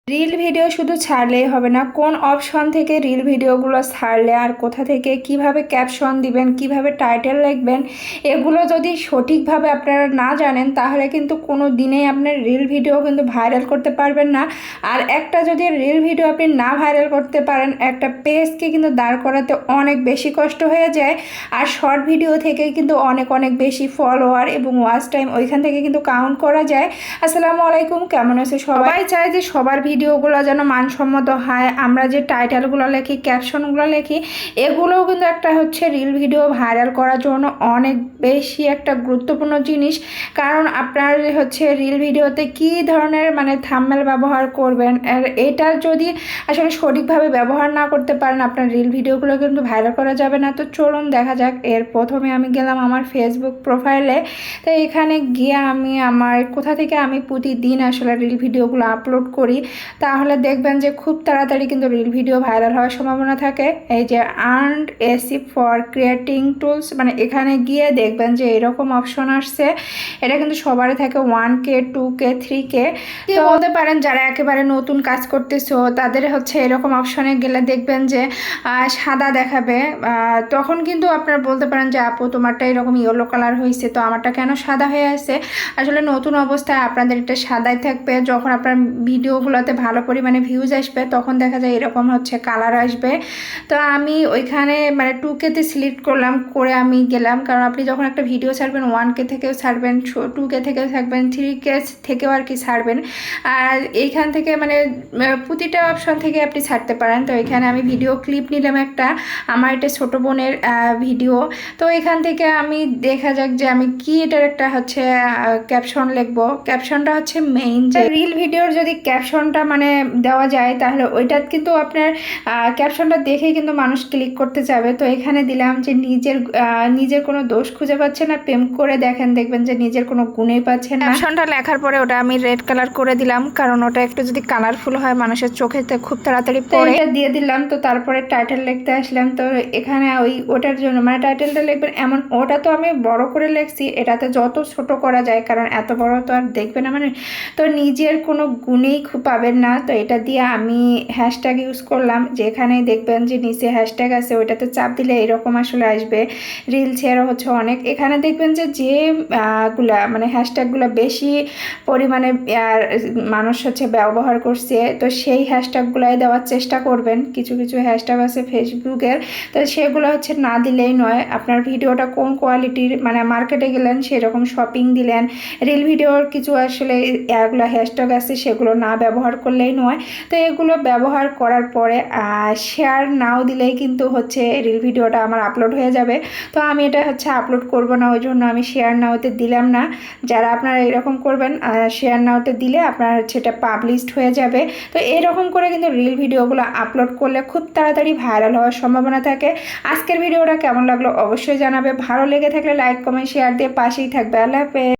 Reel video শুধু ছাড়লেই হবে না, কোন অপশন থেকে রিল ভিডিওগুলো ছাড়লে আর কোথা থেকে কিভাবে ক্যাপশন দিবেন, কিভাবে টাইটেল লিখবেন, এগুলো যদি সঠিকভাবে আপনারা না জানেন তাহলে কিন্তু কোনো দিনেই আপনার রিল ভিডিও কিন্তু ভাইরাল করতে পারবেন না। আর একটা যদি রিল ভিডিও আপনি না ভাইরাল করতে পারেন, একটা পেজকে কিন্তু দাঁড় করাতে অনেক বেশি কষ্ট হয়ে যায়। আর শর্ট ভিডিও থেকে কিন্তু অনেক অনেক বেশি ফলোয়ার এবং ওয়াচ টাইম ওইখান থেকে কিন্তু কাউন্ট করা যায়। আসসালামু আলাইকুম, কেমন আছে সবাই? চায় যে সবার ভিডিওগুলো যেন মানসম্মত হয়, আমরা যে টাইটেলগুলো লিখি, ক্যাপশনগুলো লিখি, এগুলোও কিন্তু একটা হচ্ছে রিল ভিডিও ভাইরাল করার জন্য অনেক বেশি একটা গুরুত্বপূর্ণ জিনিস। কারণ আপনার হচ্ছে রিল ভিডিওতে কী ধরনের থাম্বনেল ব্যবহার করবেন, আর এটা যদি আসলে সঠিকভাবে ব্যবহার না করতে পারেন আপনার রিল ভিডিওগুলো কিন্তু ভাইরাল করা যাবে না। তো চলুন দেখা যাক। এর প্রথমে আমি গেলাম আমার ফেসবুক প্রোফাইলে। তো এখানে গিয়ে আমি আমার কোথা থেকে আমি প্রতিদিন আসলে রিল ভিডিওগুলো আপলোড করি, তাহলে দেখবেন যে খুব তাড়াতাড়ি কিন্তু রিল ভিডিও ভাইরাল হওয়ার সম্ভাবনা থাকে। এই যে earned AC for creating tools, এখানে গিয়ে দেখবেন যে এরকম অপশন আসছে। এটা কিন্তু সবারই থাকে 1K 2K 3K। তো বলতে পারেন যারা একেবারে নতুন কাজ করতেছো তাদের হচ্ছে এরকম অপশনে গেলে দেখবেন যে সাদা দেখাবে। তখন কিন্তু আপনারা বলতে পারেন যে আপু তোমারটা এরকম ইয়েলো কালার হয়েছে, তো আমারটা কেন সাদা হয়ে আছে? আসলে নতুন অবস্থায় আপনাদের এটা সাদাই থাকবে। যখন আপনার ভিডিওগুলোতে ভালো পরিমাণে ভিউজ আসবে তখন দেখা যায় এরকম হচ্ছে কালার আসবে। তো আমি ওইখানে 2K-তে সিলেক্ট করলাম, করে আমি গেলাম। কারণ আপনি যখন একটা ভিডিও ছাড়বেন 1K থেকেও ছাড়বেন, 2K থেকেও ছাড়বেন, 3K থেকেও আর কি ছাড়বেন। আর এইখান থেকে প্রতিটা অপশন থেকে আপনি ছাড়তে পারেন। তো এখানে আমি ভিডিও ক্লিপ নিলাম একটা, আমার এটা ছোটো বোনের ভিডিও। তো এখান থেকে আমি দেখা যাক যে আমি কি এটার একটা হচ্ছে ক্যাপশন লিখবো। ক্যাপশনটা হচ্ছে মেইন যে রিল ভিডিওর যদি ক্যাপশনটা দেওয়া যায় তাহলে ওইটা কিন্তু আপনার ক্যাপশনটা দেখে কিন্তু মানুষ ক্লিক করতে যাবে। তো এখানে দিলাম যে নিজের কোনো দোষ খুঁজে পাচ্ছে না, প্রেম করে দেখেন, দেখবেন যে নিজের কোনো গুণেই পাচ্ছেন না। ক্যাপশনটা লেখার পরে ওটা আমি রেড কালার করে দিলাম, কারণ ওটা একটু যদি কালারফুল হয় মানুষের চোখেতে খুব তাড়াতাড়ি পড়ে। এটা দিয়ে দিলাম। তো তারপরে টাইটেল লিখতে আসলাম। তো এখানে ওটার জন্য টাইটেলটা লিখবেন এমন, ওটা তো আমি বড় করে লিখছি, এটাতে যত ছোট করা যায়, কারণ এত বড় তো আর দেখবে না তো নিজের কোনো গুণেই পাবেন না। তো এটা দিয়ে আমি হ্যাশট্যাগ ইউজ করলাম, যেখানে দেখবেন যে নিচে হ্যাশট্যাগ আছে ওইটাতে চাপ দিলে এরকম আসলে আসবে। রিলসেরও হচ্ছে অনেক, এখানে দেখবেন যে গুলা হ্যাশট্যাগুলো বেশি পরিমাণে মানুষ হচ্ছে ব্যবহার করছে, তো সেই হ্যাশট্যাগুলাই দেওয়ার চেষ্টা করবেন। কিছু কিছু হ্যাশট্যাগ আছে ফেসবুকের, তো সেগুলো হচ্ছে না দিলেই নয়। আপনার ভিডিওটা কোন কোয়ালিটির, মার্কেটে গেলেন সেরকম শপিং দিলেন, রিল ভিডিওর কিছু আসলে এগুলো হ্যাশট্যাগ আছে সেগুলো না ব্যবহার করলেই নয়। তো এগুলো ব্যবহার করার পরে শেয়ার নাও দিলেই কিন্তু হচ্ছে রিল ভিডিওটা আমার আপলোড হয়ে যাবে। তো আমি এটা হচ্ছে আপলোড করব না, ওই জন্য আমি শেয়ার নাওতে দিলাম না। যারা আপনারা এরকম করবেন, শেয়ার নাওতে দিলে আপনার হচ্ছে এটা পাবলিশড হয়ে যাবে। তো এরকম করে কিন্তু রিল ভিডিওগুলো আপলোড করলে খুব তাড়াতাড়ি ভাইরাল হওয়ার সম্ভাবনা থাকে। আজকের ভিডিওটা কেমন লাগলো অবশ্যই জানাবে। ভালো লেগে থাকলে লাইক কমেন্ট শেয়ার দিয়ে পাশেই থাকবে। আল্লাহ হাফেজ।